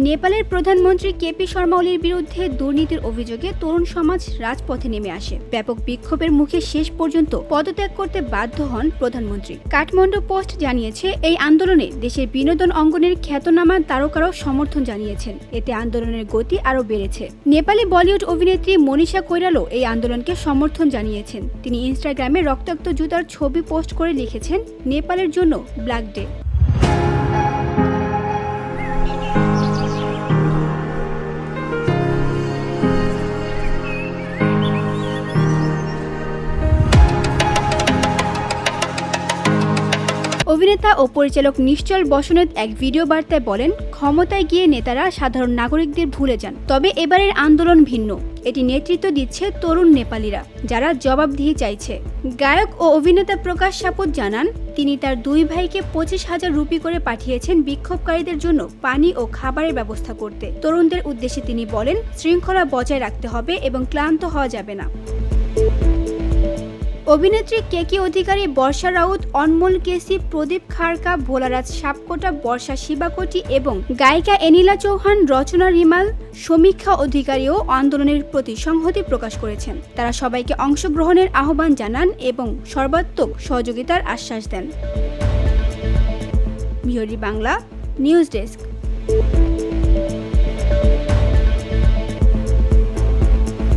নেপালের প্রধানমন্ত্রী কেপি শর্মা ওলির বিরুদ্ধে দুর্নীতির অভিযোগে তরুণ সমাজ রাজপথে নেমে আসে। ব্যাপক বিক্ষোভের মুখে শেষ পর্যন্ত পদত্যাগ করতে বাধ্য হন প্রধানমন্ত্রী। কাঠমান্ডু পোস্ট জানিয়েছে, এই আন্দোলনে দেশের বিনোদন অঙ্গনের খ্যাতনামা তারকারাও সমর্থন জানিয়েছেন। এতে আন্দোলনের গতি আরও বেড়েছে। নেপালি বলিউড অভিনেত্রী মনীষা কৈরালও এই আন্দোলনকে সমর্থন জানিয়েছেন। তিনি ইনস্টাগ্রামে রক্তাক্ত জুতার ছবি পোস্ট করে লিখেছেন, নেপালের জন্য ব্ল্যাক ডে। অভিনেতা ও পরিচালক নিশ্চল বসনেত এক ভিডিও বার্তায় বলেন, ক্ষমতায় গিয়ে নেতারা সাধারণ নাগরিকদের ভুলে যান। তবে এবারের আন্দোলন ভিন্ন। এটি নেতৃত্ব দিচ্ছে তরুণ নেপালিরা, যারা জবাবদিহি চাইছে। গায়ক ও অভিনেতা প্রকাশ সাপুত জানান, তিনি তার দুই ভাইকে 25,000 রুপি করে পাঠিয়েছেন বিক্ষোভকারীদের জন্য পানি ও খাবারের ব্যবস্থা করতে। তরুণদের উদ্দেশ্যে তিনি বলেন, শৃঙ্খলা বজায় রাখতে হবে এবং ক্লান্ত হওয়া যাবে না। অভিনেত্রী কেকি অধিকারী, বর্ষা রাউত, অনমোল কেসি, প্রদীপ খাড়কা, ভোলারাজ সাপকোটা, বর্ষা শিবাকোটি এবং গায়িকা এনিলা চৌহান, রচনা রিমাল, সমীক্ষা অধিকারীও আন্দোলনের প্রতি সংহতি প্রকাশ করেছেন। তারা সবাইকে অংশগ্রহণের আহ্বান জানান এবং সর্বাত্মক সহযোগিতার আশ্বাস দেন। মিহরি বাংলা নিউজ ডেস্ক।